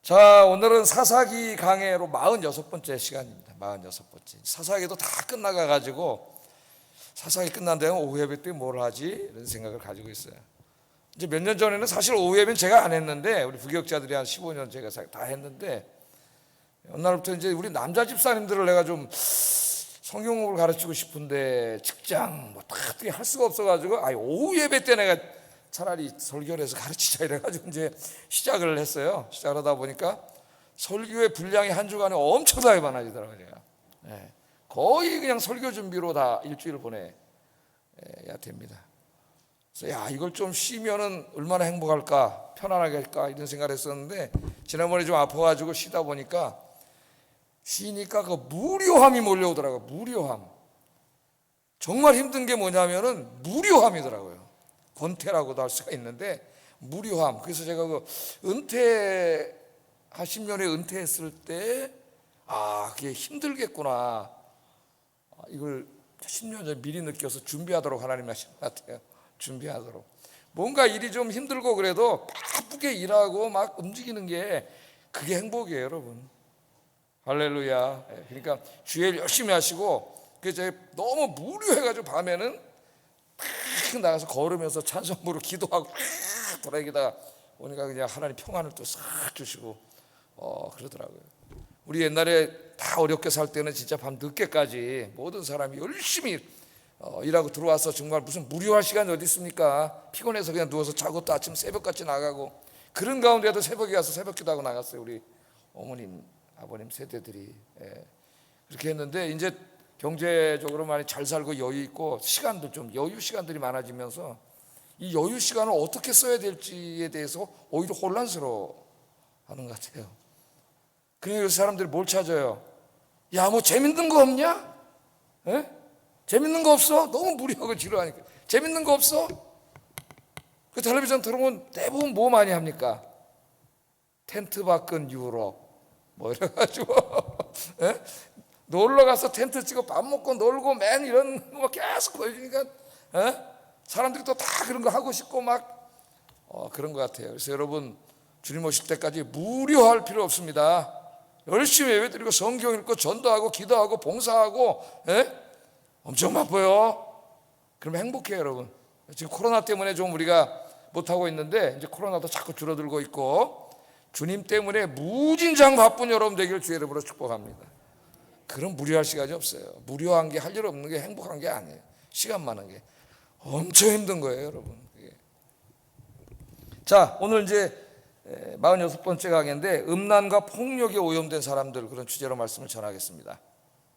자, 오늘은 사사기 강해로 46번째 시간입니다. 46번째. 사사기도 다 끝나가 가지고 사사기 끝난 다음에 오후 예배 때 뭘 하지? 이런 생각을 가지고 있어요. 이제 몇 년 전에는 사실 오후 예배는 제가 안 했는데, 우리 부교육자들이 한 15년 제가 다 했는데, 어느 날부터 이제 우리 남자 집사님들을 내가 좀 성경을 가르치고 싶은데 직장 뭐 어떻게 할 수가 없어가지고, 오후 예배 때 내가 차라리 설교를 해서 가르치자 이래가지고 이제 시작을 했어요. 시작을 하다 보니까 설교의 분량이 한 주간에 엄청나게 많아지더라고요. 제가. 거의 그냥 설교 준비로 다 일주일 보내야 됩니다. 그래서 이걸 좀 쉬면은 얼마나 행복할까, 편안하게 할까 이런 생각을 했었는데, 지난번에 좀 아파가지고 쉬다 보니까 쉬니까 그 무료함이 몰려오더라고요. 무료함. 정말 힘든 게 뭐냐면은 무료함이더라고요. 권태라고도 할 수가 있는데 무료함. 그래서 제가 그 은퇴 한 10년에 은퇴했을 때 그게 힘들겠구나. 이걸 10년 전에 미리 느껴서 준비하도록 하나님이 하신 것 같아요. 준비하도록. 뭔가 일이 좀 힘들고 그래도 바쁘게 일하고 막 움직이는 게 그게 행복이에요, 여러분. 할렐루야. 그러니까 주일 열심히 하시고, 그래서 너무 무료해가지고 밤에는 탁 나가서 걸으면서 찬송부로 기도하고 돌아다니다가 오니까 그냥 하나님 평안을 또 싹 주시고 그러더라고요. 우리 옛날에 다 어렵게 살 때는 진짜 밤 늦게까지 모든 사람이 열심히 일하고 들어와서 정말 무슨 무료할 시간이 어디 있습니까? 피곤해서 그냥 누워서 자고 또 아침 새벽같이 나가고, 그런 가운데도 새벽에 가서 새벽 기도하고 나갔어요. 우리 어머님 아버님 세대들이. 그렇게 했는데 이제 경제적으로 많이 잘 살고 여유 있고 시간도 좀 여유 시간들이 많아지면서 이 여유 시간을 어떻게 써야 될지에 대해서 오히려 혼란스러워 하는 것 같아요. 그러니까 사람들이 뭘 찾아요? 뭐 재밌는 거 없냐? 재밌는 거 없어? 너무 무리하고 지루하니까 재밌는 거 없어? 그 텔레비전 들어오면 대부분 뭐 많이 합니까? 텐트 밖은 유럽 뭐 이래가지고 놀러 가서 텐트 치고 밥 먹고 놀고 맨 이런 거 계속 보여주니까 사람들이 또 다 그런 거 하고 싶고 막 그런 것 같아요. 그래서 여러분, 주님 오실 때까지 무료할 필요 없습니다. 열심히 예배드리고 성경 읽고 전도하고 기도하고 봉사하고 엄청 바빠요. 그러면 행복해요, 여러분. 지금 코로나 때문에 좀 우리가 못하고 있는데 이제 코로나도 자꾸 줄어들고 있고, 주님 때문에 무진장 바쁜 여러분 되기를 주의 이름으로 축복합니다. 그런 무료할 시간이 없어요. 무료한 게 할 일 없는 게 행복한 게 아니에요. 시간 많은 게 엄청 힘든 거예요, 여러분. 자, 오늘 이제 46번째 강의인데 음란과 폭력에 오염된 사람들, 그런 주제로 말씀을 전하겠습니다.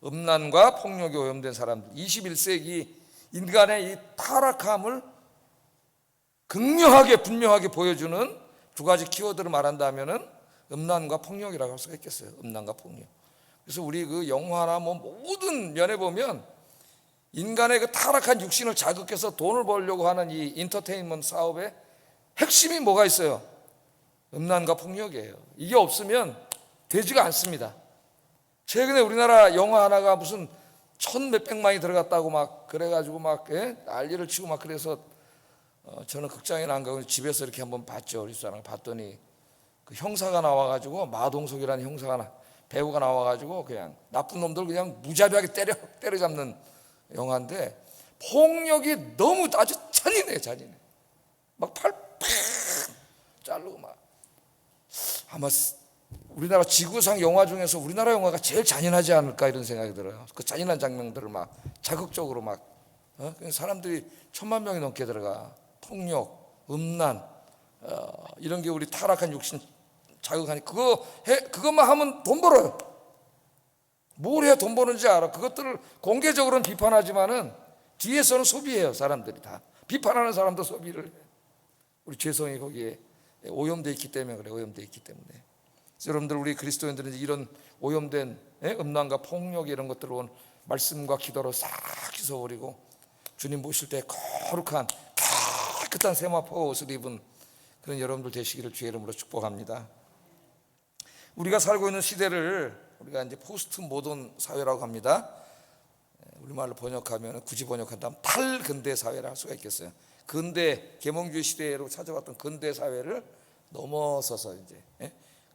음란과 폭력에 오염된 사람들. 21세기 인간의 이 타락함을 극명하게 분명하게 보여주는 두 가지 키워드를 말한다면은 음란과 폭력이라고 할 수가 있겠어요. 음란과 폭력. 그래서 우리 그 영화나 뭐 모든 면에 보면 인간의 그 타락한 육신을 자극해서 돈을 벌려고 하는 이 인터테인먼트 사업의 핵심이 뭐가 있어요? 음란과 폭력이에요. 이게 없으면 되지가 않습니다. 최근에 우리나라 영화 하나가 무슨 1,000몇백만이 들어갔다고 막 그래가지고 막 난리를 치고 막, 그래서 저는 극장에 안 가고 집에서 이렇게 한번 봤죠. 우리 사람 봤더니 그 형사가 나와가지고, 마동석이라는 배우가 나와가지고 그냥 나쁜 놈들 그냥 무자비하게 때려잡는 영화인데, 폭력이 너무 아주 잔인해. 막 팔 팍 자르고 막. 아마 우리나라 지구상 영화 중에서 우리나라 영화가 제일 잔인하지 않을까 이런 생각이 들어요. 그 잔인한 장면들을 막 자극적으로 막 사람들이 1,000만 명이 넘게 들어가. 폭력, 음란, 이런 게 우리 타락한 육신 자극하니 그것만 하면 돈 벌어요. 뭘 해야 돈 버는지 알아. 그것들을 공개적으로는 비판하지만은 뒤에서는 소비해요. 사람들이 다 비판하는 사람도 소비를 해. 우리 죄성이 거기에 오염되어 있기 때문에 그래. 오염되어 있기 때문에. 여러분들, 우리 그리스도인들은 이런 오염된 음란과 폭력 이런 것들을 말씀과 기도로 싹 씻어버리고 주님 모실 때 거룩한 깨끗한 세마포 옷을 입은 그런 여러분들 되시기를 주의 이름으로 축복합니다. 우리가 살고 있는 시대를 우리가 이제 포스트 모던 사회라고 합니다. 우리말로 번역하면, 굳이 번역한다면 탈근대 사회라 할 수가 있겠어요. 근대 계몽주의 시대로 찾아왔던 근대 사회를 넘어서서 이제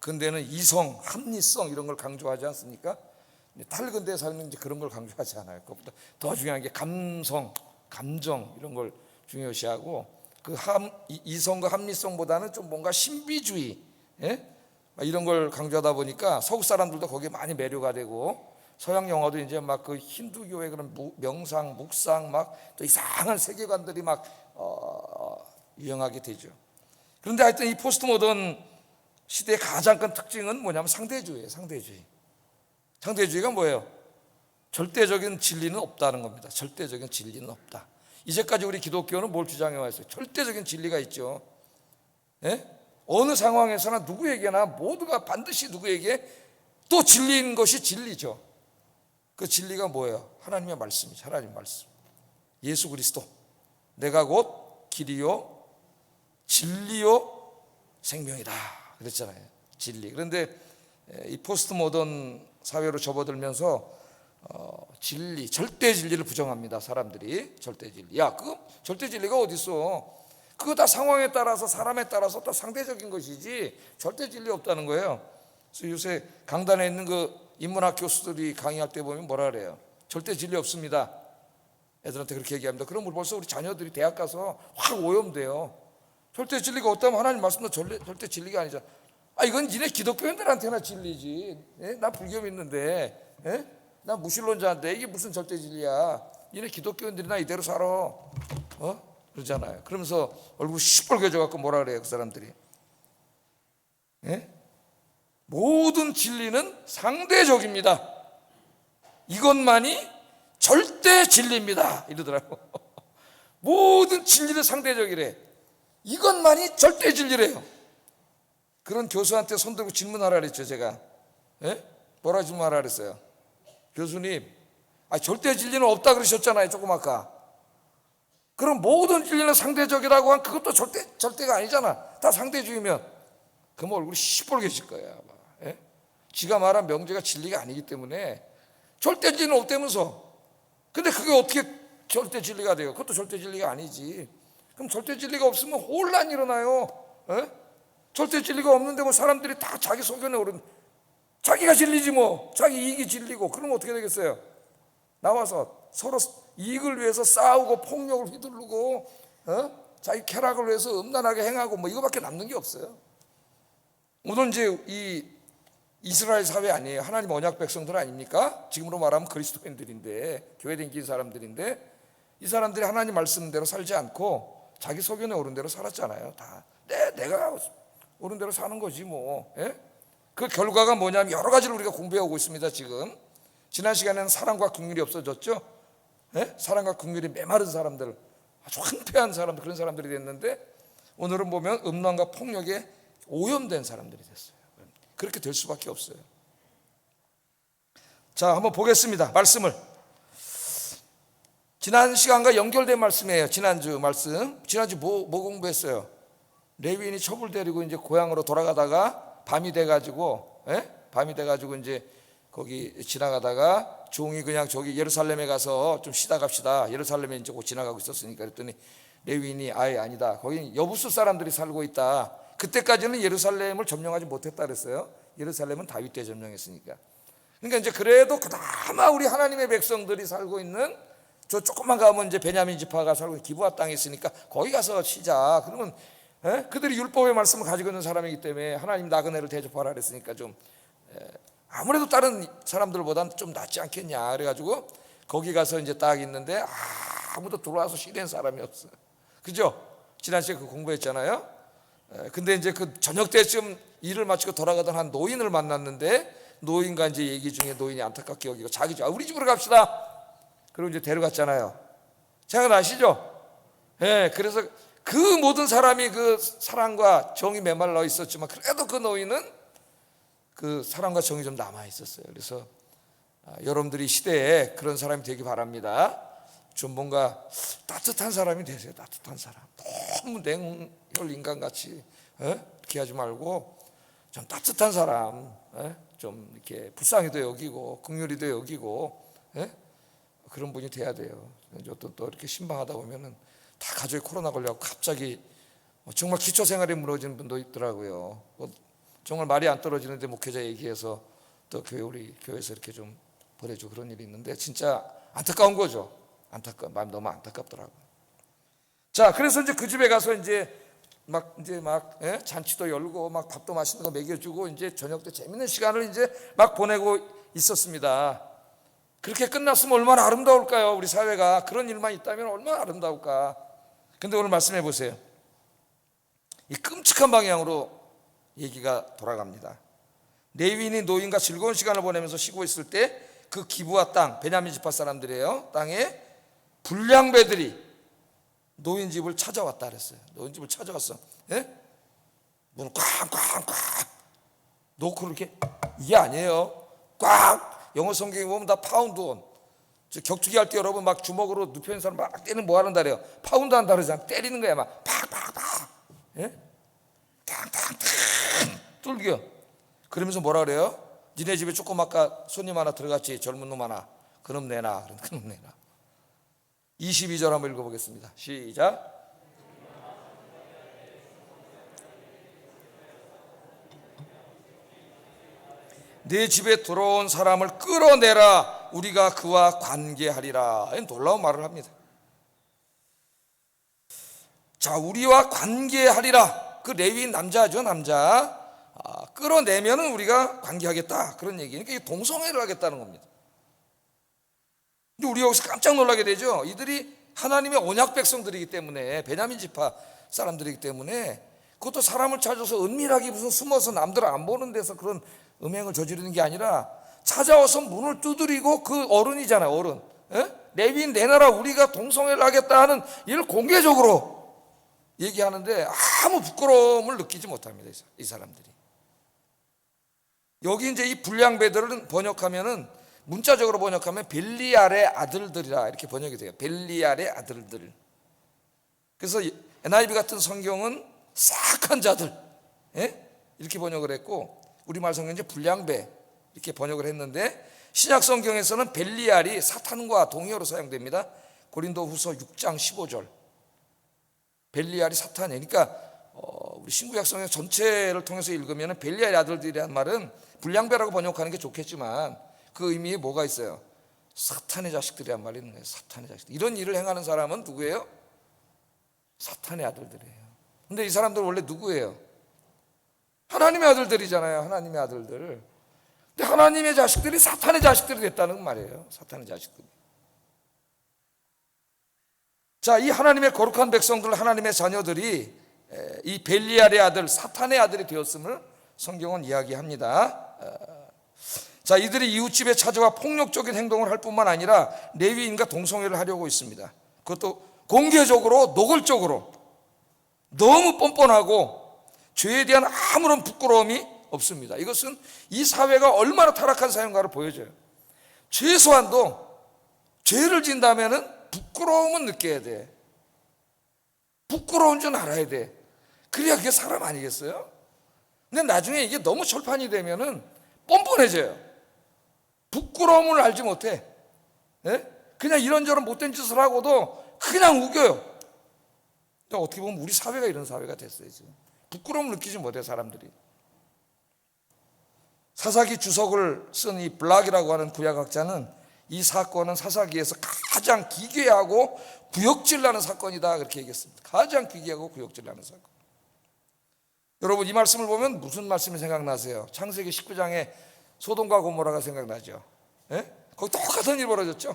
근대는 이성, 합리성 이런 걸 강조하지 않습니까? 탈근대 삶은 이제 그런 걸 강조하지 않아요. 그것보다 더 중요한 게 감성, 감정 이런 걸 중요시하고 그 이성과 합리성보다는 좀 뭔가 신비주의, 예? 이런 걸 강조하다 보니까 서구 사람들도 거기에 많이 매료가 되고 서양 영화도 이제 막 그 힌두교의 그런 명상, 묵상 막 또 이상한 세계관들이 막 유행하게 되죠. 그런데 하여튼 이 포스트 모던 시대의 가장 큰 특징은 뭐냐면 상대주의예요. 상대주의가 뭐예요? 절대적인 진리는 없다는 겁니다. 절대적인 진리는 없다. 이제까지 우리 기독교는 뭘 주장해 왔어요? 절대적인 진리가 있죠. 예? 어느 상황에서나 누구에게나 모두가 반드시 누구에게 또 진리인 것이 진리죠. 그 진리가 뭐예요? 하나님의 말씀이죠. 하나님의 말씀. 예수 그리스도. 내가 곧 길이요 진리요 생명이다 그랬잖아요. 진리. 그런데 이 포스트 모던 사회로 접어들면서 진리, 절대 진리를 부정합니다. 사람들이 절대 진리. 야, 그 절대 진리가 어디 있어? 그거 다 상황에 따라서 사람에 따라서 다 상대적인 것이지 절대 진리 없다는 거예요. 그래서 요새 강단에 있는 그 인문학 교수들이 강의할 때 보면 뭐라 그래요? 절대 진리 없습니다. 애들한테 그렇게 얘기합니다. 그럼 벌써 우리 자녀들이 대학 가서 확 오염돼요. 절대 진리가 없다면 하나님 말씀도 절대 진리가 아니잖아. 이건 니네 기독교인들한테나 진리지. 예? 나 불교 믿는데, 예? 나 무신론자인데 이게 무슨 절대 진리야? 니네 기독교인들이나 이대로 살아. 그러잖아요. 그러면서 얼굴 시뻘개져 갖고 뭐라 그래요, 그 사람들이? 예? 모든 진리는 상대적입니다. 이것만이 절대 진리입니다. 이러더라고. 모든 진리는 상대적이래. 이것만이 절대 진리래요. 그런 교수한테 손들고 질문하라 그랬죠, 제가. 예? 뭐라 질문하라 그랬어요? 교수님, 절대 진리는 없다 그러셨잖아요, 조금 아까. 그럼 모든 진리는 상대적이라고 한 그것도 절대가 아니잖아. 다 상대주의면. 그럼 얼굴이 시뻘개질 거야. 예? 지가 말한 명제가 진리가 아니기 때문에 절대 진리는 없다면서. 근데 그게 어떻게 절대 진리가 돼요? 그것도 절대 진리가 아니지. 그럼 절대 진리가 없으면 혼란이 일어나요. 예? 절대 진리가 없는데 뭐 사람들이 다 자기 소견에 오른, 자기가 진리지 뭐, 자기 이익이 진리고. 그러면 어떻게 되겠어요? 나와서 서로 이익을 위해서 싸우고 폭력을 휘두르고 자기 쾌락을 위해서 음란하게 행하고 뭐 이거밖에 남는 게 없어요. 오늘 이제 이 이스라엘 사회 아니에요. 하나님 언약 백성들 아닙니까? 지금으로 말하면 그리스도인들인데, 교회 다니는 사람들인데, 이 사람들이 하나님 말씀대로 살지 않고 자기 소견에 오른 대로 살았잖아요. 다 내가 오른 대로 사는 거지 뭐. 예? 그 결과가 뭐냐면 여러 가지를 우리가 공부해오고 있습니다. 지금 지난 시간에는 사랑과 긍휼이 없어졌죠. 예? 사랑과 긍휼이 메마른 사람들, 아주 황폐한 사람들, 그런 사람들이 됐는데, 오늘은 보면 음란과 폭력에 오염된 사람들이 됐어요. 그렇게 될 수밖에 없어요. 자, 한번 보겠습니다. 말씀을. 지난 시간과 연결된 말씀이에요. 지난주 말씀. 지난주 뭐 공부했어요? 레위인이 첩을 데리고 이제 고향으로 돌아가다가 밤이 돼가지고, 밤이 돼가지고 이제 거기 지나가다가 종이 그냥 저기 예루살렘에 가서 좀 쉬다 갑시다. 예루살렘에 이제 곧 지나가고 있었으니까. 그랬더니 레위인이 아니다. 거기 여부수 사람들이 살고 있다. 그때까지는 예루살렘을 점령하지 못했다 그랬어요. 예루살렘은 다윗 때 점령했으니까. 그러니까 이제 그래도 그나마 우리 하나님의 백성들이 살고 있는 저 조금만 가면 이제 베냐민 지파가 살고 있는 기브아 땅에 있으니까 거기 가서 쉬자. 그러면 그들이 율법의 말씀을 가지고 있는 사람이기 때문에 하나님 나그네를 대접하라 그랬으니까 좀 아무래도 다른 사람들보다는 좀 낫지 않겠냐. 그래가지고 거기 가서 이제 딱 있는데 아무도 들어와서 쉬는 사람이 없어요. 그죠? 지난 시간에 그 공부했잖아요. 근데 이제 그 저녁 때쯤 일을 마치고 돌아가던 한 노인을 만났는데, 노인과 이제 얘기 중에 노인이 안타깝게 여기고 자기 집, 우리 집으로 갑시다. 그리고 이제 데려갔잖아요. 생각나시죠? 그래서 그 모든 사람이 그 사랑과 정이 메말라 있었지만, 그래도 그 노인은 그 사랑과 정이 좀 남아 있었어요. 그래서 여러분들이 시대에 그런 사람이 되기 바랍니다. 좀 뭔가 따뜻한 사람이 되세요. 따뜻한 사람. 너무 냉혈 인간같이 이렇게 하지 말고 좀 따뜻한 사람, 좀 이렇게 불쌍히도 여기고 긍휼히도 여기고 그런 분이 돼야 돼요. 또 이렇게 신방하다 보면은 다 가족이 코로나 걸려서 갑자기 정말 기초 생활이 무너지는 분도 있더라고요. 정말 말이 안 떨어지는데 목회자 얘기해서 또 우리 교회에서 이렇게 좀 보내주고 그런 일이 있는데 진짜 안타까운 거죠. 마음 너무 안타깝더라고요. 자, 그래서 이제 그 집에 가서 이제 막 잔치도 열고 막 밥도 맛있는 거 먹여주고 이제 저녁 때 재밌는 시간을 이제 막 보내고 있었습니다. 그렇게 끝났으면 얼마나 아름다울까요? 우리 사회가 그런 일만 있다면 얼마나 아름다울까. 근데 오늘 말씀해 보세요. 이 끔찍한 방향으로 얘기가 돌아갑니다. 레위인이 노인과 즐거운 시간을 보내면서 쉬고 있을 때 그 기브아 땅, 베냐민 지파 사람들이에요. 땅에 불량배들이 노인 집을 찾아왔다 그랬어요. 노인 집을 찾아왔어. 예? 문을 꽝꽝꽝 놓고 이렇게, 이게 아니에요. 꽉. 영어 성경에 보면 다 파운드 온. 격투기 할 때 여러분 막 주먹으로 눕혀있는 사람 막 때리면 뭐 하는다 그래요? 파운드 한다 그러잖아. 때리는 거야. 막 팍팍팍. 예? 탕탕탕 뚫겨. 그러면서 뭐라 그래요? 니네 집에 조금 아까 손님 하나 들어갔지, 젊은 놈 하나. 그놈 내놔. 그놈 내놔. 22절 한번 읽어보겠습니다. 시작. 내 집에 들어온 사람을 끌어내라. 우리가 그와 관계하리라. 놀라운 말을 합니다. 자, 우리와 관계하리라. 그 레위인 남자죠, 남자. 끌어내면은 우리가 관계하겠다. 그런 얘기니까 그러니까 동성애를 하겠다는 겁니다. 근데 우리 여기서 깜짝 놀라게 되죠. 이들이 하나님의 언약 백성들이기 때문에, 베냐민 지파 사람들이기 때문에, 그것도 사람을 찾아서 은밀하게 무슨 숨어서 남들 안 보는 데서 그런 음행을 저지르는 게 아니라 찾아와서 문을 두드리고, 그 어른이잖아요, 어른. 레위인 내놔라. 우리가 동성애를 하겠다 하는 이를 공개적으로 얘기하는데 아무 부끄러움을 느끼지 못합니다, 이 사람들이. 여기 이제 이 불량배들은 번역하면은, 문자적으로 번역하면 벨리알의 아들들이라 이렇게 번역이 돼요. 벨리알의 아들들. 그래서 NIV 같은 성경은 싹한 자들, 이렇게 번역을 했고, 우리말 성경은 이제 불량배 이렇게 번역을 했는데, 신약 성경에서는 벨리알이 사탄과 동의어로 사용됩니다. 고린도후서 6장 15절. 벨리알이 사탄이에요. 그러니까 우리 신구약 성경 전체를 통해서 읽으면 벨리알의 아들들이란 말은 불량배라고 번역하는 게 좋겠지만 그 의미에 뭐가 있어요? 사탄의 자식들이란 말이 있는 거예요. 사탄의 자식들. 이런 일을 행하는 사람은 누구예요? 사탄의 아들들이에요. 근데 이 사람들 원래 누구예요? 하나님의 아들들이잖아요. 하나님의 아들들. 근데 하나님의 자식들이 사탄의 자식들이 됐다는 말이에요. 사탄의 자식들. 자, 이 하나님의 거룩한 백성들, 하나님의 자녀들이 이 벨리알의 아들, 사탄의 아들이 되었음을 성경은 이야기합니다. 자, 이들이 이웃집에 찾아와 폭력적인 행동을 할 뿐만 아니라 레위인과 동성애를 하려고 있습니다. 그것도 공개적으로, 노골적으로. 너무 뻔뻔하고 죄에 대한 아무런 부끄러움이 없습니다. 이것은 이 사회가 얼마나 타락한 사회인가를 보여줘요. 최소한도 죄를 진다면은 부끄러움은 느껴야 돼. 부끄러운 줄 알아야 돼. 그래야 그게 사람 아니겠어요? 근데 나중에 이게 너무 철판이 되면은 뻔뻔해져요. 부끄러움을 알지 못해. 그냥 이런저런 못된 짓을 하고도 그냥 우겨요. 그러니까 어떻게 보면 우리 사회가 이런 사회가 됐어요, 지금. 부끄러움을 느끼지 못해, 사람들이. 사사기 주석을 쓴 이 블락이라고 하는 구약학자는 이 사건은 사사기에서 가장 기괴하고 구역질나는 사건이다, 그렇게 얘기했습니다. 가장 기괴하고 구역질나는 사건. 여러분, 이 말씀을 보면 무슨 말씀이 생각나세요? 창세기 19장에 소돔과 고모라가 생각나죠. 거기 똑같은 일 벌어졌죠.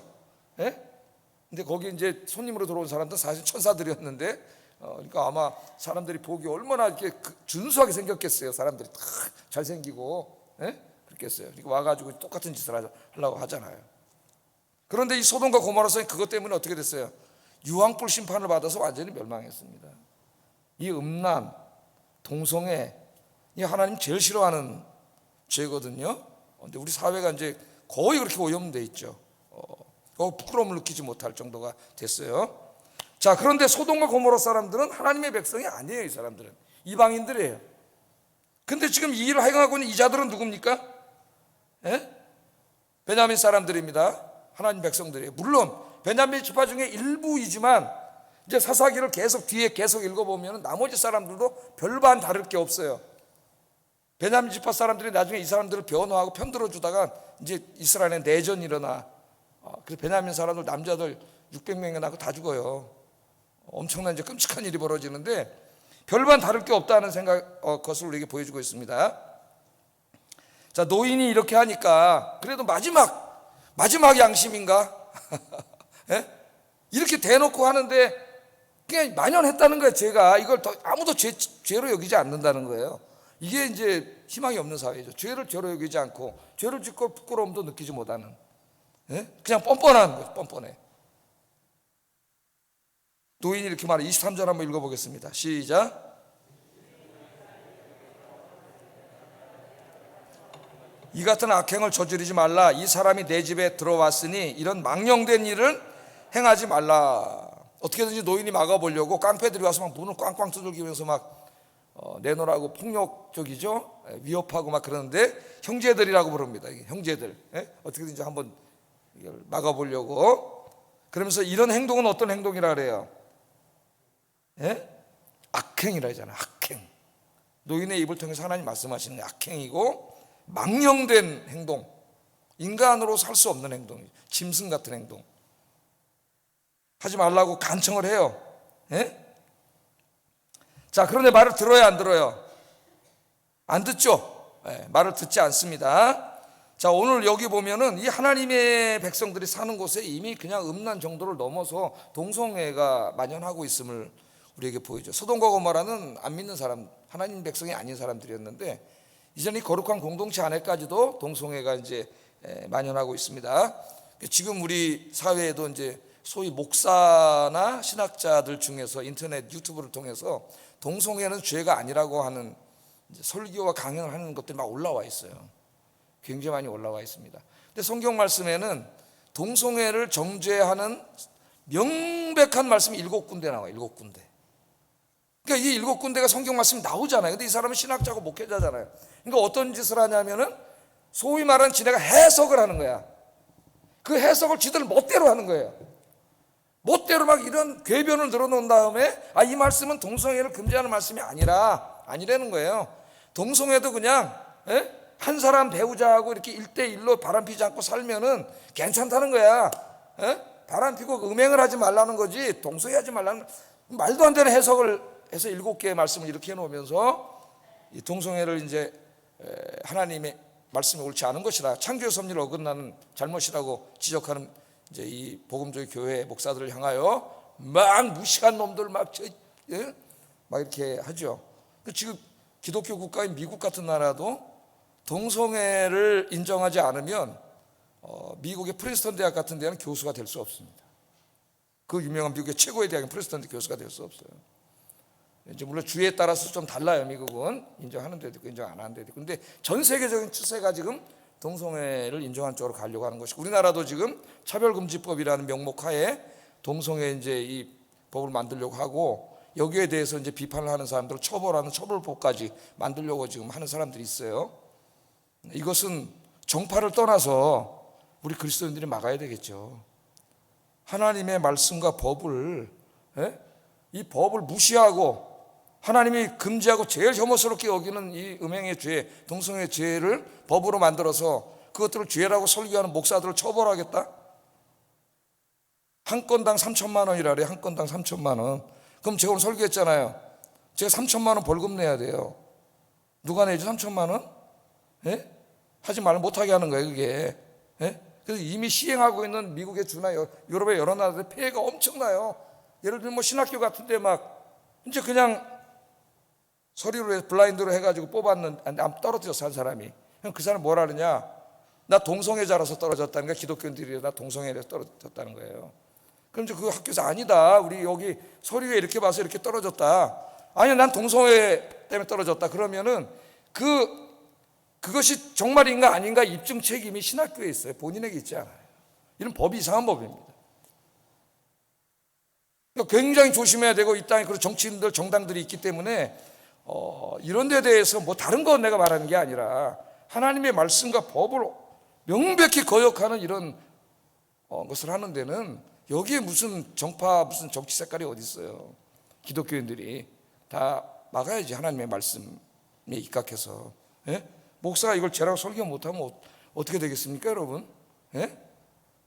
근데 거기 이제 손님으로 들어온 사람들은 사실 천사들이었는데, 그러니까 아마 사람들이 보기 얼마나 이렇게 준수하게 생겼겠어요. 사람들이 다 잘생기고, 그렇겠어요. 그러니까 와가지고 똑같은 짓을 하려고 하잖아요. 그런데 이 소돔과 고모라서는 그것 때문에 어떻게 됐어요? 유황불 심판을 받아서 완전히 멸망했습니다. 이 음란, 동성애, 이 하나님 제일 싫어하는 죄거든요. 근데 우리 사회가 이제 거의 그렇게 오염돼 있죠. 부끄러움을 느끼지 못할 정도가 됐어요. 자, 그런데 소돔과 고모라 사람들은 하나님의 백성이 아니에요. 이 사람들은 이방인들이에요. 근데 지금 이 일을 행하고 있는 이 자들은 누굽니까? 베냐민 사람들입니다. 하나님 백성들이에요. 물론 베냐민 지파 중에 일부이지만 이제 사사기를 계속 뒤에 계속 읽어보면 나머지 사람들도 별반 다를 게 없어요. 베냐민 지파 사람들이 나중에 이 사람들을 변호하고 편들어 주다가 이제 이스라엘에 내전이 일어나. 그래서 베냐민 사람들 남자들 600명이 나고 다 죽어요. 엄청난 이제 끔찍한 일이 벌어지는데 별반 다를 게 없다는 것을 우리에게 보여주고 있습니다. 자, 노인이 이렇게 하니까 그래도 마지막 양심인가? 예? 이렇게 대놓고 하는데 그냥 만연했다는 거예요. 죄가 이걸 더 아무도 죄로 여기지 않는다는 거예요. 이게 이제 희망이 없는 사회죠. 죄를 죄로 여기지 않고 죄를 짓고 부끄러움도 느끼지 못하는, 예? 그냥 뻔뻔한 거죠. 뻔뻔해. 노인이 이렇게 말해. 23절 한번 읽어보겠습니다. 시작. 이 같은 악행을 저지르지 말라. 이 사람이 내 집에 들어왔으니 이런 망령된 일을 행하지 말라. 어떻게든지 노인이 막아보려고 깡패들이 와서 막 문을 꽝꽝 두들기면서 막 내놓으라고 폭력적이죠. 위협하고 막 그러는데 형제들이라고 부릅니다. 형제들. 어떻게든지 한번 이걸 막아보려고. 그러면서 이런 행동은 어떤 행동이라 그래요? 악행이라 하잖아요. 악행. 노인의 입을 통해서 하나님 말씀하시는 게 악행이고 망령된 행동, 인간으로 살 수 없는 행동, 짐승 같은 행동 하지 말라고 간청을 해요. 자, 그런데 말을 들어야 안 들어요? 안 듣죠. 말을 듣지 않습니다. 자, 오늘 여기 보면은 이 하나님의 백성들이 사는 곳에 이미 그냥 음란 정도를 넘어서 동성애가 만연하고 있음을 우리에게 보여줘. 소돔과 고모라는 안 믿는 사람, 하나님 백성이 아닌 사람들이었는데 이제는 이 거룩한 공동체 안에까지도 동성애가 이제 만연하고 있습니다. 지금 우리 사회에도 이제 소위 목사나 신학자들 중에서 인터넷 유튜브를 통해서 동성애는 죄가 아니라고 하는 설교와 강연을 하는 것들이 막 올라와 있어요. 굉장히 많이 올라와 있습니다. 근데 성경 말씀에는 동성애를 정죄하는 명백한 말씀이 7군데 나와요. 7군데. 그러니까 이 7군데가 성경 말씀이 나오잖아요. 근데 이 사람은 신학자고 목회자잖아요. 그러니까 어떤 짓을 하냐면은 소위 말하는 지네가 해석을 하는 거야. 그 해석을 지들 멋대로 하는 거예요. 멋대로 막 이런 궤변을 늘어놓은 다음에 이 말씀은 동성애를 금지하는 말씀이 아니라는 거예요. 동성애도 그냥 한 사람 배우자하고 이렇게 1대1로 바람피지 않고 살면은 괜찮다는 거야. 바람피고 음행을 하지 말라는 거지 동성애 하지 말라는, 말도 안 되는 해석을 해서 7개의 말씀을 이렇게 해놓으면서 이 동성애를 이제 하나님의 말씀이 옳지 않은 것이라, 창조의 섭리를 어긋나는 잘못이라고 지적하는 이제 이 복음조의 교회 목사들을 향하여 막 무식한 놈들 막 이렇게 하죠. 지금 기독교 국가인 미국 같은 나라도 동성애를 인정하지 않으면 미국의 프린스턴 대학 같은 데는 교수가 될 수 없습니다. 그 유명한 미국의 최고의 대학인 프린스턴 교수가 될 수 없어요. 이제 물론 주에 따라서 좀 달라요. 미국은 인정하는 데도 있고 인정 안 하는 데도 있고. 근데 전 세계적인 추세가 지금 동성애를 인정하는 쪽으로 가려고 하는 것이고, 우리나라도 지금 차별금지법이라는 명목하에 동성애 이제 이 법을 만들려고 하고, 여기에 대해서 이제 비판을 하는 사람들을 처벌하는 처벌법까지 만들려고 지금 하는 사람들이 있어요. 이것은 정파를 떠나서 우리 그리스도인들이 막아야 되겠죠. 하나님의 말씀과 법을, 이 법을 무시하고 하나님이 금지하고 제일 혐오스럽게 여기는 이 음행의 죄, 동성애 죄를 법으로 만들어서 그것들을 죄라고 설교하는 목사들을 처벌하겠다? 한 건당 3천만 원이라 그래요. 한 건당 3천만 원. 그럼 제가 오늘 설교했잖아요. 제가 3천만 원 벌금 내야 돼요. 누가 내지 3천만 원? 하지 말면 못하게 하는 거예요, 그게. 그래서 이미 시행하고 있는 미국의 주나 유럽의 여러 나라들 폐해가 엄청나요. 예를 들면 뭐 신학교 같은데 막 이제 그냥 서류로 블라인드로 해가지고 뽑았는데 떨어졌어 한 사람이. 그 사람 뭐라 그러냐? 나 동성애자라서 떨어졌다는 거야. 기독교인들이 나 동성애라서 떨어졌다는 거예요. 그럼 이제 그 학교에서 아니다, 우리 여기 서류에 이렇게 봐서 이렇게 떨어졌다. 아니, 난 동성애 때문에 떨어졌다. 그러면은 그것이 정말인가 아닌가 입증 책임이 신학교에 있어요. 본인에게 있지 않아요. 이런 법이 이상한 법입니다. 그러니까 굉장히 조심해야 되고, 이 땅에 그런 정치인들, 정당들이 있기 때문에 이런 데 대해서 뭐 다른 거 내가 말하는 게 아니라 하나님의 말씀과 법을 명백히 거역하는 이런 것을 하는 데는 여기에 무슨 정파, 무슨 정치 색깔이 어디 있어요. 기독교인들이 다 막아야지, 하나님의 말씀에 입각해서. 예? 목사가 이걸 죄라고 설교 못하면 어떻게 되겠습니까, 여러분? 예?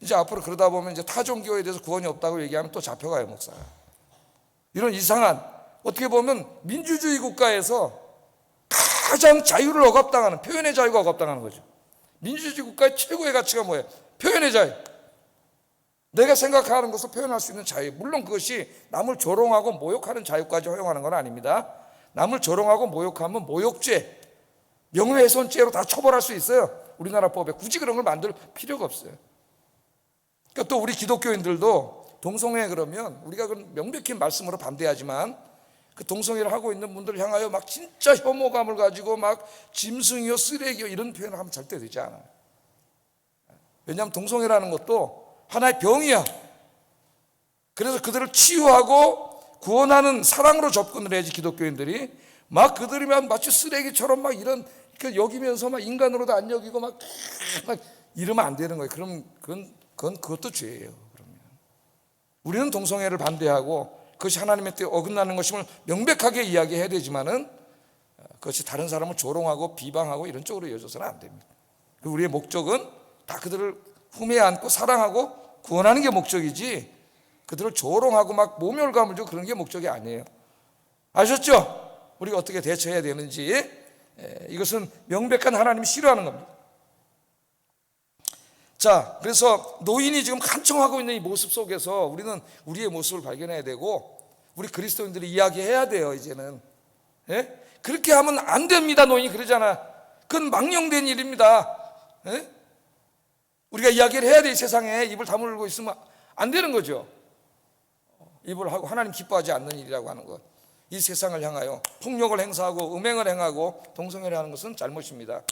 이제 앞으로 그러다 보면 이제 타 종교에 대해서 구원이 없다고 얘기하면 또 잡혀가요, 목사가. 이런 이상한, 어떻게 보면 민주주의 국가에서 가장 자유를 억압당하는, 표현의 자유가 억압당하는 거죠. 민주주의 국가의 최고의 가치가 뭐예요? 표현의 자유. 내가 생각하는 것을 표현할 수 있는 자유. 물론 그것이 남을 조롱하고 모욕하는 자유까지 허용하는 건 아닙니다. 남을 조롱하고 모욕하면 모욕죄, 명예훼손죄로 다 처벌할 수 있어요. 우리나라 법에. 굳이 그런 걸 만들 필요가 없어요. 그러니까 또 우리 기독교인들도 동성애 그러면 우리가 그건 명백히 말씀으로 반대하지만 그 동성애를 하고 있는 분들을 향하여 막 진짜 혐오감을 가지고 막 짐승이요 쓰레기요 이런 표현을 하면 절대 되지 않아요. 왜냐하면 동성애라는 것도 하나의 병이야. 그래서 그들을 치유하고 구원하는 사랑으로 접근을 해야지 기독교인들이 막 그들이면 마치 쓰레기처럼 막 이런 여기면서 막 인간으로도 안 여기고 막 이러면 안 되는 거예요. 그럼 그것도 죄예요. 그러면 우리는 동성애를 반대하고 그것이 하나님의 뜻에 어긋나는 것임을 명백하게 이야기해야 되지만은 그것이 다른 사람을 조롱하고 비방하고 이런 쪽으로 이어져서는 안 됩니다. 우리의 목적은 다 그들을 품에 안고 사랑하고 구원하는 게 목적이지 그들을 조롱하고 막 모멸감을 주고 그런 게 목적이 아니에요. 아셨죠? 우리가 어떻게 대처해야 되는지 이것은 명백한 하나님이 싫어하는 겁니다. 자, 그래서 노인이 지금 간청하고 있는 이 모습 속에서 우리는 우리의 모습을 발견해야 되고 우리 그리스도인들이 이야기해야 돼요. 이제는 그렇게 하면 안 됩니다. 노인이 그러잖아. 그건 망령된 일입니다. 우리가 이야기를 해야 돼. 이 세상에 입을 다물고 있으면 안 되는 거죠. 입을 하고 하나님 기뻐하지 않는 일이라고 하는 것, 이 세상을 향하여 폭력을 행사하고 음행을 행하고 동성애를 하는 것은 잘못입니다.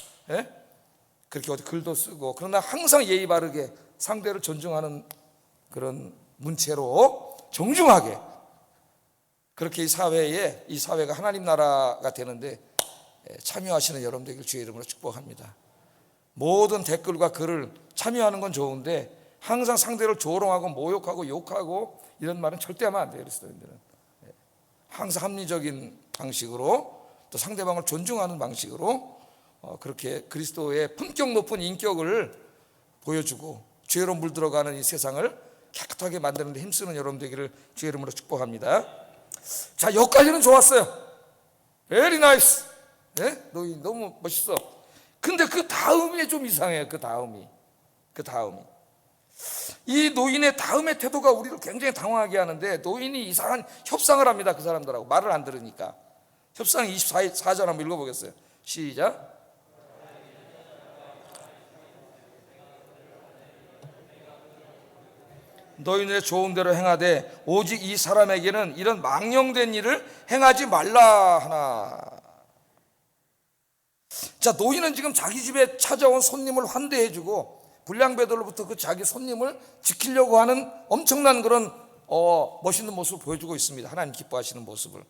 그렇게 어디 글도 쓰고, 그러나 항상 예의 바르게 상대를 존중하는 그런 문체로 정중하게 그렇게 이 사회가 하나님 나라가 되는데 참여하시는 여러분들 주의 이름으로 축복합니다. 모든 댓글과 글을 참여하는 건 좋은데 항상 상대를 조롱하고 모욕하고 욕하고 이런 말은 절대 하면 안 돼요. 그리스도인들은 항상 합리적인 방식으로 또 상대방을 존중하는 방식으로 그렇게 그리스도의 품격 높은 인격을 보여주고 죄로 물들어가는 이 세상을 깨끗하게 만드는 데 힘쓰는 여러분 되기를 주의 이름으로 축복합니다. 자, 여기까지는 좋았어요. Very nice. 노인 너무 멋있어. 근데 그 다음에 좀 이상해요. 그 다음이 이 노인의 다음의 태도가 우리를 굉장히 당황하게 하는데, 노인이 이상한 협상을 합니다. 그 사람들하고 말을 안 들으니까. 협상 24절 한번 읽어보겠어요. 시작. 너희는 좋은 대로 행하되 오직 이 사람에게는 이런 망령된 일을 행하지 말라 하나. 자, 노인은 지금 자기 집에 찾아온 손님을 환대해주고 불량배들로부터 그 자기 손님을 지키려고 하는 엄청난 그런 멋있는 모습을 보여주고 있습니다. 하나님 기뻐하시는 모습을.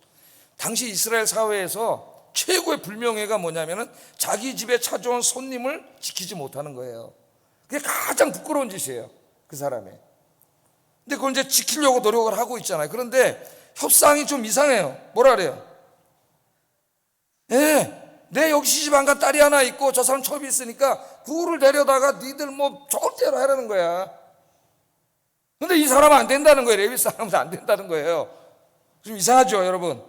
당시 이스라엘 사회에서 최고의 불명예가 뭐냐면은 자기 집에 찾아온 손님을 지키지 못하는 거예요. 그게 가장 부끄러운 짓이에요. 그 사람의. 근데 그걸 이제 지키려고 노력을 하고 있잖아요. 그런데 협상이 좀 이상해요. 뭐라 그래요? 내 여기 시집 안 간 딸이 하나 있고 저 사람 첩이 있으니까 구를 데려다가 니들 뭐 좋을 대로 하라는 거야. 근데 이 사람은 안 된다는 거예요. 레위 사람은 안 된다는 거예요. 좀 이상하죠, 여러분?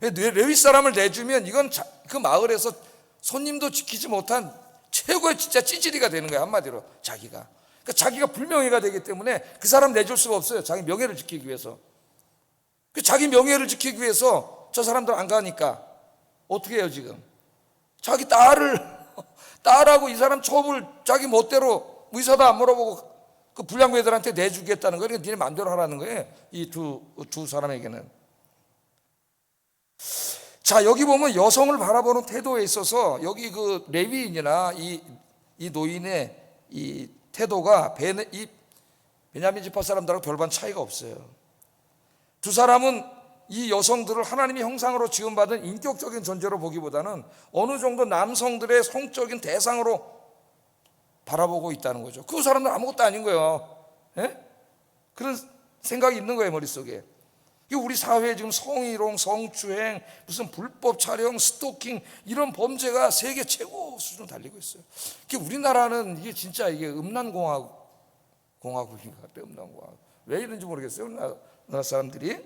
레위 사람을 내주면 이건 그 마을에서 손님도 지키지 못한 최고의 진짜 찌질이가 되는 거예요. 한마디로 자기가. 그러니까 자기가 불명예가 되기 때문에 그 사람 내줄 수가 없어요. 자기 명예를 지키기 위해서. 자기 명예를 지키기 위해서 저 사람들 안 가니까 어떻게 해요 지금? 자기 딸하고 이 사람 첩을 자기 멋대로 의사도 안 물어보고 그 불량배들한테 내주겠다는 거예요. 그러니까 니네 마음대로 하라는 거예요. 이 두 사람에게는. 자, 여기 보면 여성을 바라보는 태도에 있어서 여기 그 레위인이나 이 노인의 이 태도가 이 베냐민 지파 사람들하고 별반 차이가 없어요. 두 사람은 이 여성들을 하나님의 형상으로 지음받은 인격적인 존재로 보기보다는 어느 정도 남성들의 성적인 대상으로 바라보고 있다는 거죠. 그 사람들은 아무것도 아닌 거예요. 그런 생각이 있는 거예요, 머릿속에. 우리 사회에 지금 성희롱, 성추행, 무슨 불법 촬영, 스토킹 이런 범죄가 세계 최고 수준으로 달리고 있어요. 우리나라는 이게 진짜 이게 음란공화국인 것 같아요. 음란공화국. 왜 이런지 모르겠어요. 우리나라 사람들이.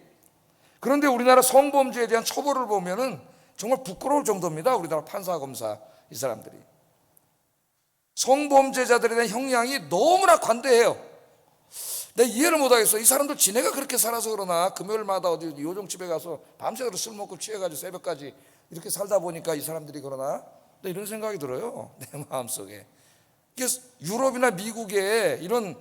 그런데 우리나라 성범죄에 대한 처벌을 보면은 정말 부끄러울 정도입니다. 우리나라 판사, 검사 이 사람들이. 성범죄자들에 대한 형량이 너무나 관대해요. 내가 이해를 못하겠어. 이 사람들 지네가 그렇게 살아서 그러나 금요일마다 어디 요정집에 가서 밤새도록 술 먹고 취해가지고 새벽까지 이렇게 살다 보니까 이 사람들이 그러나? 이런 생각이 들어요. 내 마음속에. 유럽이나 미국에 이런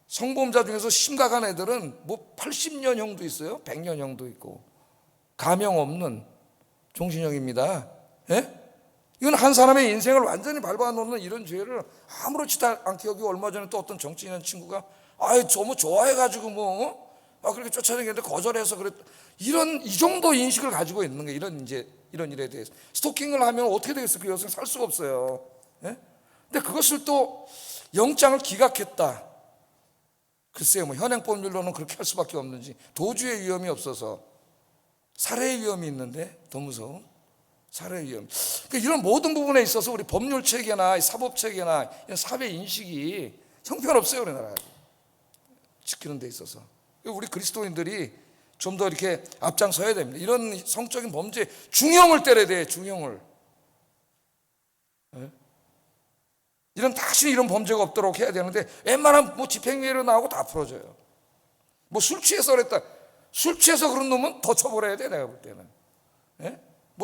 성범죄자 중에서 심각한 애들은 뭐 80년형도 있어요. 100년형도 있고. 가명 없는 종신형입니다. 예? 이건 한 사람의 인생을 완전히 밟아놓는 이런 죄를 아무렇지도 않게 여기고, 얼마 전에 또 어떤 정치인 친구가 너무 좋아해가지고 그렇게 쫓아다니는데 거절해서 그랬. 이 정도 인식을 가지고 있는 게 이런 일에 대해서. 스토킹을 하면 어떻게 되겠어요? 그 여성 살 수가 없어요. 예? 근데 그것을 또 영장을 기각했다. 글쎄요, 현행법률로는 그렇게 할 수밖에 없는지. 도주의 위험이 없어서 살해의 위험이 있는데 더 무서운 살해의 위험. 이런 모든 부분에 있어서 우리 법률 체계나 사법 체계나 사회 인식이 형편없어요, 우리나라. 지키는 데 있어서. 우리 그리스도인들이 좀 더 이렇게 앞장서야 됩니다. 이런 성적인 범죄 중형을 때려야 돼. 중형을. 다시는 이런 범죄가 없도록 해야 되는데 웬만하면 집행유예로 나오고 다 풀어져요. 술 취해서 그랬다. 술 취해서 그런 놈은 더 처벌해야 돼, 내가 볼 때는.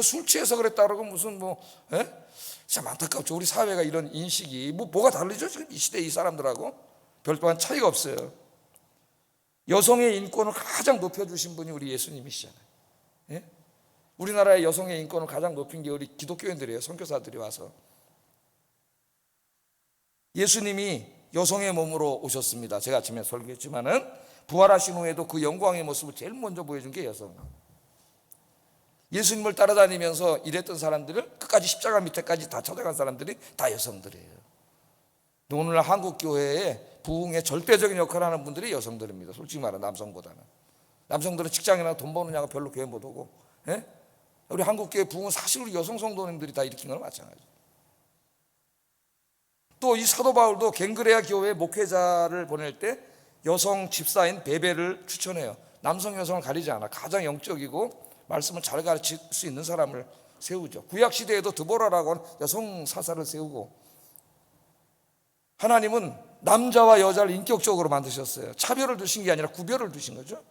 술 취해서 그랬다 그러고 무슨 참 안타깝죠. 우리 사회가 이런 인식이 뭐가 다르죠? 지금 이 시대 이 사람들하고 별도한 차이가 없어요. 여성의 인권을 가장 높여주신 분이 우리 예수님이시잖아요. 예? 우리나라의 여성의 인권을 가장 높인 게 우리 기독교인들이에요. 선교사들이 와서. 예수님이 여성의 몸으로 오셨습니다. 제가 아침에 설교했지만은 부활하신 후에도 그 영광의 모습을 제일 먼저 보여준 게 여성. 예수님을 따라다니면서 일했던 사람들을 끝까지 십자가 밑에까지 다 찾아간 사람들이 다 여성들이에요. 오늘날 한국 교회에 부흥의 절대적인 역할을 하는 분들이 여성들입니다. 솔직히 말하면 남성보다는. 남성들은 직장이나 돈 버느냐고 별로 교회 못 오고. 예? 우리 한국 교회 부흥은 사실 우리 여성 성도님들이 다 일으킨 거나 마찬가지죠. 또 이 사도 바울도 갱그레아 교회 목회자를 보낼 때 여성 집사인 베베를 추천해요. 남성 여성을 가리지 않아. 가장 영적이고 말씀을 잘 가르칠 수 있는 사람을 세우죠. 구약 시대에도 드보라라고 하는 여성 사사를 세우고. 하나님은 남자와 여자를 인격적으로 만드셨어요. 차별을 두신 게 아니라 구별을 두신 거죠.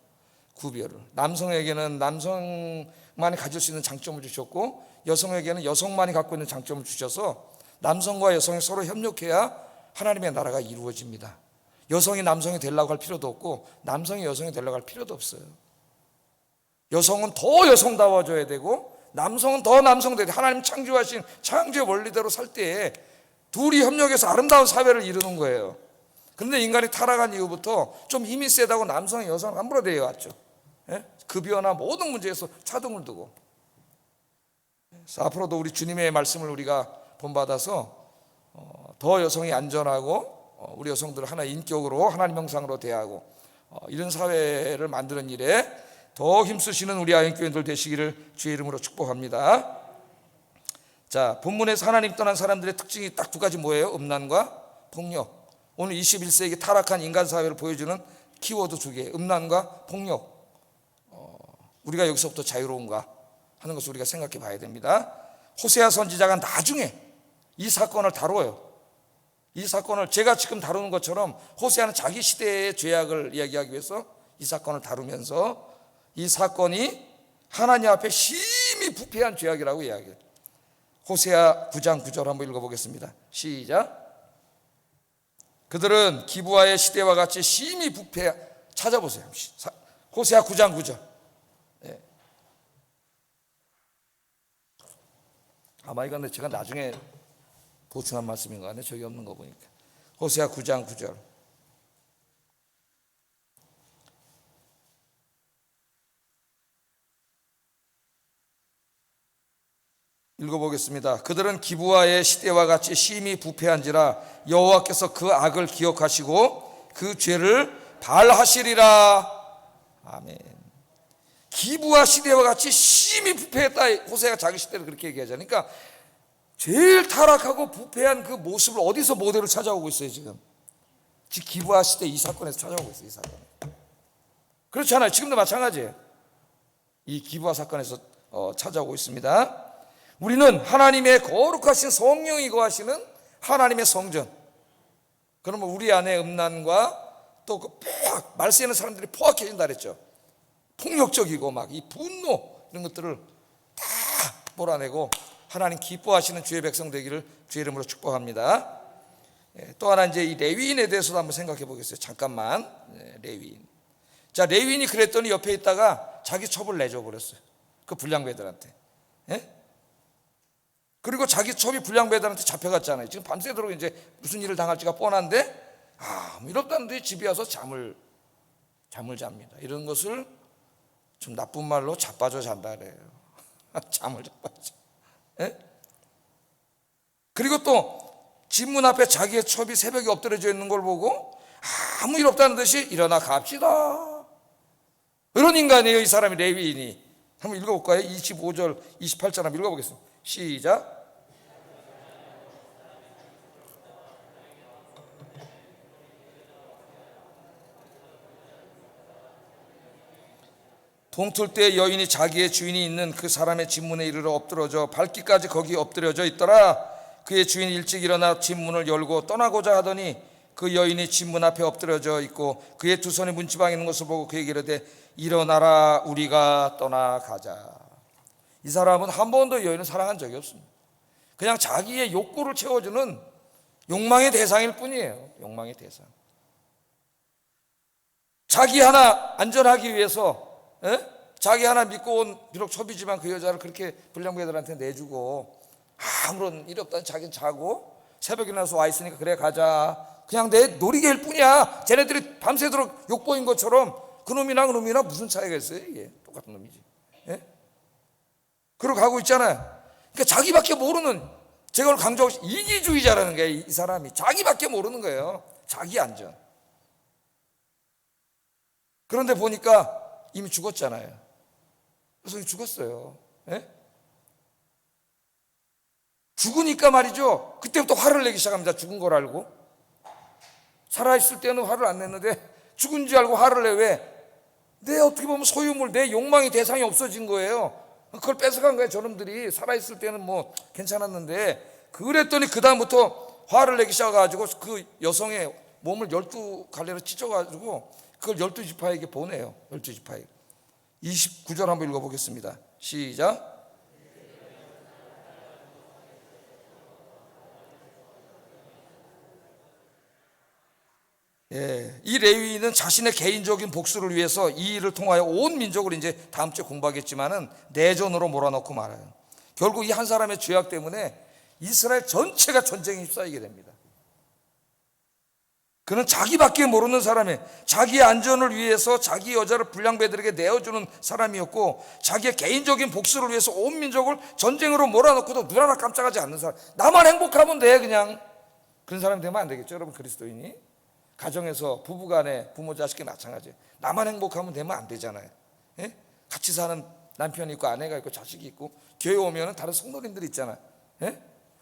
구별을. 남성에게는 남성만이 가질 수 있는 장점을 주셨고, 여성에게는 여성만이 갖고 있는 장점을 주셔서 남성과 여성이 서로 협력해야 하나님의 나라가 이루어집니다. 여성이 남성이 되려고 할 필요도 없고 남성이 여성이 되려고 할 필요도 없어요. 여성은 더 여성다워져야 되고 남성은 더 남성돼야 돼. 하나님 창조하신 창조의 원리대로 살 때에 둘이 협력해서 아름다운 사회를 이루는 거예요. 그런데 인간이 타락한 이후부터 좀 힘이 세다고 남성이 여성을 함부로 대해왔죠. 급여나 모든 문제에서 차등을 두고. 그래서 앞으로도 우리 주님의 말씀을 우리가 본받아서 더 여성이 안전하고 우리 여성들을 하나의 인격으로 하나님 형상으로 대하고 이런 사회를 만드는 일에 더 힘쓰시는 우리 아현교회들 되시기를 주의 이름으로 축복합니다. 자, 본문에서 하나님 떠난 사람들의 특징이 딱 두 가지 뭐예요? 음란과 폭력. 오늘 21세기 타락한 인간 사회를 보여주는 키워드 두 개. 음란과 폭력. 우리가 여기서부터 자유로운가 하는 것을 우리가 생각해 봐야 됩니다. 호세아 선지자가 나중에 이 사건을 다뤄요. 이 사건을 제가 지금 다루는 것처럼 호세아는 자기 시대의 죄악을 이야기하기 위해서 이 사건을 다루면서 이 사건이 하나님 앞에 심히 부패한 죄악이라고 이야기해요. 호세아 9장 9절 한번 읽어보겠습니다. 시작. 그들은 기브아의 시대와 같이 심히 부패. 찾아보세요. 호세아 9장 9절. 네. 아마 이건 제가 나중에 보충한 말씀인 거 같네. 저기 없는 거 보니까. 호세아 9장 9절. 읽어보겠습니다. 그들은 기브아의 시대와 같이 심히 부패한지라 여호와께서 그 악을 기억하시고 그 죄를 발하시리라. 아멘. 기부와 시대와 같이 심히 부패했다. 호세가 자기 시대를 그렇게 얘기하잖아요. 그러니까 제일 타락하고 부패한 그 모습을 어디서 모델을 찾아오고 있어요 지금. 기부와 시대 이 사건에서 찾아오고 있어요. 이 사건. 그렇잖아요. 지금도 마찬가지예요. 이 기부와 사건에서 찾아오고 있습니다. 우리는 하나님의 거룩하신 성령이 거하시는 하나님의 성전. 그러면 우리 안에 음란과 또 그 말세에는 사람들이 포악해진다 그랬죠. 폭력적이고 막 이 분노 이런 것들을 다 몰아내고 하나님 기뻐하시는 주의 백성 되기를 주의 이름으로 축복합니다. 또 하나 이제 이 레위인에 대해서도 한번 생각해 보겠어요. 잠깐만. 레위인. 자, 레위인이 그랬더니 옆에 있다가 자기 첩을 내줘 버렸어요. 그 불량배들한테. 그리고 자기 첩이 불량배들한테 잡혀갔잖아요. 지금 밤새도록 이제 무슨 일을 당할지가 뻔한데 이렇다는데 집에 와서 잠을 잡니다. 이런 것을 좀 나쁜 말로 자빠져 잔다 그래요. 잠을 자빠져. 그리고 또 집 문 앞에 자기의 첩이 새벽에 엎드려져 있는 걸 보고 아무 일 없다는 듯이 일어나 갑시다. 이런 인간이에요. 이 사람이 레위인이. 한번 읽어볼까요? 25절 28절 한번 읽어보겠습니다. 시작. 동틀 때 여인이 자기의 주인이 있는 그 사람의 집 문에 이르러 엎드러져 발기까지 거기 엎드려져 있더라. 그의 주인이 일찍 일어나 집 문을 열고 떠나고자 하더니 그 여인이 집 문 앞에 엎드려져 있고 그의 두 손이 문지방에 있는 것을 보고 그에게 이르되 일어나라 우리가 떠나가자. 이 사람은 한 번도 여인을 사랑한 적이 없습니다. 그냥 자기의 욕구를 채워주는 욕망의 대상일 뿐이에요. 욕망의 대상. 자기 하나 안전하기 위해서 자기 하나 믿고 온 비록 첩이지만 그 여자를 그렇게 불량배들한테 내주고 아무런 일 없다는 자기는 자고 새벽에 일어나서 와 있으니까 그래 가자. 그냥 내 놀이개일 뿐이야. 쟤네들이 밤새도록 욕보인 것처럼 그놈이나 무슨 차이가 있어요. 이게 똑같은 놈이지. 그러고 가고 있잖아요. 그러니까 자기밖에 모르는, 제가 오늘 강조하고 이기주의자라는 거예요. 이 사람이 자기밖에 모르는 거예요. 자기 안전. 그런데 보니까 이미 죽었잖아요. 그래서 죽었어요. 죽으니까 말이죠. 그때부터 화를 내기 시작합니다. 죽은 걸 알고. 살아있을 때는 화를 안 냈는데 죽은 줄 알고 화를 내. 왜? 내 어떻게 보면 소유물, 내 욕망의 대상이 없어진 거예요. 그걸 뺏어간 거예요. 저놈들이. 살아있을 때는 뭐 괜찮았는데. 그랬더니 그 다음부터 화를 내기 시작해가지고 그 여성의 몸을 12갈래로 찢어가지고 그걸 12지파에게 보내요. 12지파에게. 29절 한번 읽어보겠습니다. 시작. 이 레위인은 자신의 개인적인 복수를 위해서 이 일을 통하여 온 민족을 이제 다음 주에 공부하겠지만은 내전으로 몰아넣고 말아요. 결국 이 한 사람의 죄악 때문에 이스라엘 전체가 전쟁에 휩싸이게 됩니다. 그는 자기밖에 모르는 사람이, 자기의 안전을 위해서 자기 여자를 불량배들에게 내어주는 사람이었고, 자기의 개인적인 복수를 위해서 온 민족을 전쟁으로 몰아넣고도 눈 하나 깜짝하지 않는 사람. 나만 행복하면 돼 그냥. 그런 사람이 되면 안 되겠죠 여러분. 그리스도인이 가정에서 부부간에 부모 자식이 마찬가지예요. 나만 행복하면 되면 안 되잖아요. 같이 사는 남편이 있고 아내가 있고 자식이 있고 교회 오면 다른 성도님들이 있잖아요.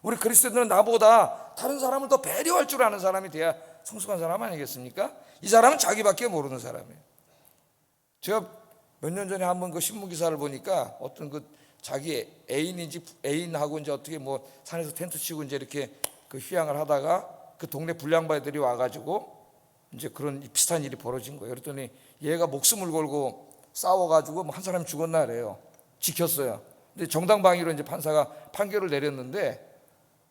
우리 그리스도인들은 나보다 다른 사람을 더 배려할 줄 아는 사람이 돼야 성숙한 사람 아니겠습니까? 이 사람은 자기밖에 모르는 사람이에요. 제가 몇 년 전에 한번 그 신문 기사를 보니까 어떤 그 자기 애인하고 이제 어떻게 뭐 산에서 텐트 치고 이제 이렇게 그 휴양을 하다가 그 동네 불량배들이 와가지고 이제 그런 비슷한 일이 벌어진 거예요. 그랬더니 얘가 목숨을 걸고 싸워가지고 한 사람이 죽었나 그래요. 지켰어요. 근데 정당방위로 이제 판사가 판결을 내렸는데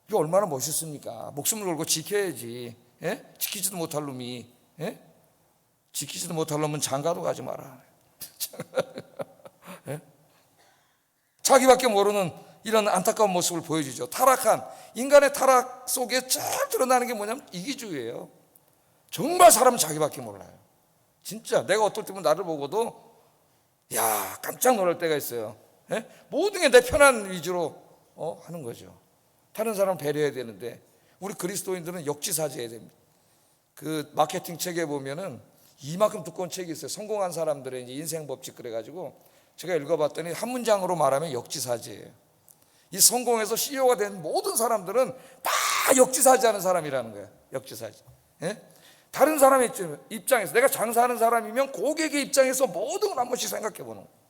이게 얼마나 멋있습니까? 목숨을 걸고 지켜야지. 지키지도 못할 놈이, 지키지도 못할 놈은 장가도 가지 마라. 자기밖에 모르는 이런 안타까운 모습을 보여주죠. 타락한 인간의 타락 속에 잘 드러나는 게 뭐냐면 이기주의예요. 정말 사람은 자기밖에 몰라요. 진짜 내가 어떨 때면 나를 보고도 야 깜짝 놀랄 때가 있어요. 모든 게 내 편한 위주로 하는 거죠. 다른 사람 배려해야 되는데 우리 그리스도인들은 역지사지해야 됩니다. 그 마케팅 책에 보면은 이만큼 두꺼운 책이 있어요. 성공한 사람들의 이제 인생 법칙 그래가지고 제가 읽어봤더니 한 문장으로 말하면 역지사지예요. 이 성공해서 CEO가 된 모든 사람들은 다 역지사지하는 사람이라는 거예요. 역지사지. 예? 다른 사람의 입장에서, 내가 장사하는 사람이면 고객의 입장에서 모든 걸 한 번씩 생각해 보는 거예요.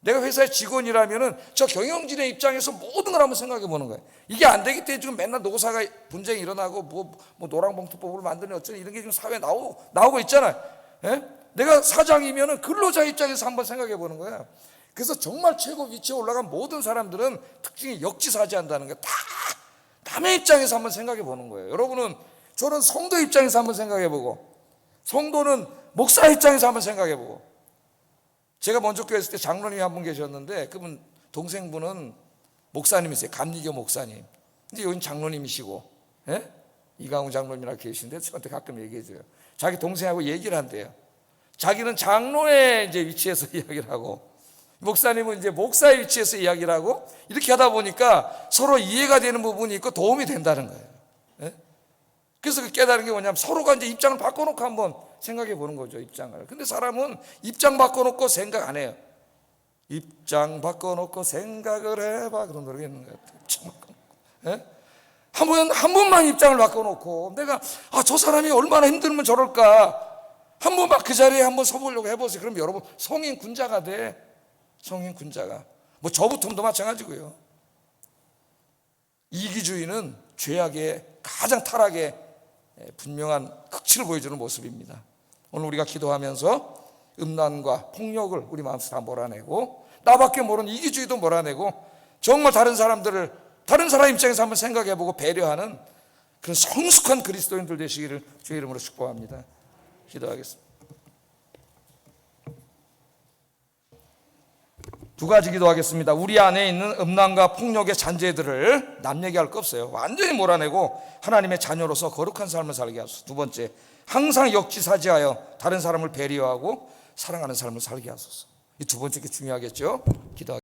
내가 회사의 직원이라면 저 경영진의 입장에서 모든 걸 한번 생각해 보는 거예요. 이게 안 되기 때문에 지금 맨날 노사가 분쟁이 일어나고 뭐 노랑봉투법을 만드는 어쩌니 이런 게 지금 사회에 나오고 있잖아요. 예? 내가 사장이면 근로자 입장에서 한번 생각해 보는 거예요. 그래서 정말 최고 위치에 올라간 모든 사람들은 특징이 역지사지한다는 거예요. 다 남의 입장에서 한번 생각해 보는 거예요. 여러분은 저는 성도 입장에서 한번 생각해 보고, 성도는 목사 입장에서 한번 생각해 보고. 제가 먼저 교회 있을 때 장로님이 한 분 계셨는데 그분 동생분은 목사님이세요. 감리교 목사님. 근데 여긴 장로님이시고, 예? 이강우 장로님이라 계신데 저한테 가끔 얘기해 줘요. 자기 동생하고 얘기를 한대요. 자기는 장로의 이제 위치에서 이야기를 하고, 목사님은 이제 목사의 위치에서 이야기를 하고, 이렇게 하다 보니까 서로 이해가 되는 부분이 있고 도움이 된다는 거예요. 예? 그래서 그 깨달은 게 뭐냐면 서로가 이제 입장을 바꿔놓고 한번 생각해 보는 거죠, 입장을. 근데 사람은 입장 바꿔놓고 생각 안 해요. 입장 바꿔놓고 생각을 해봐, 그런 노래가 있는 것 같아요. 입장 바꿔놓고. 예? 한 번만 입장을 바꿔놓고 내가 저 사람이 얼마나 힘들면 저럴까, 한 번만 그 자리에 한번 서보려고 해보세요. 그럼 여러분 성인 군자가 돼. 성인 군자가. 뭐 저부터도 마찬가지고요. 이기주의는 죄악의 가장 타락의 분명한 극치를 보여주는 모습입니다. 오늘 우리가 기도하면서 음란과 폭력을 우리 마음속에 다 몰아내고, 나밖에 모르는 이기주의도 몰아내고, 정말 다른 사람 입장에서 한번 생각해보고 배려하는 그런 성숙한 그리스도인들 되시기를 주의 이름으로 축복합니다. 기도하겠습니다. 두 가지 기도하겠습니다. 우리 안에 있는 음란과 폭력의 잔재들을 남 얘기할 거 없어요. 완전히 몰아내고 하나님의 자녀로서 거룩한 삶을 살게 하소서. 두 번째, 항상 역지사지하여 다른 사람을 배려하고 사랑하는 삶을 살게 하소서. 이 두 번째 게 중요하겠죠. 기도하겠습니다.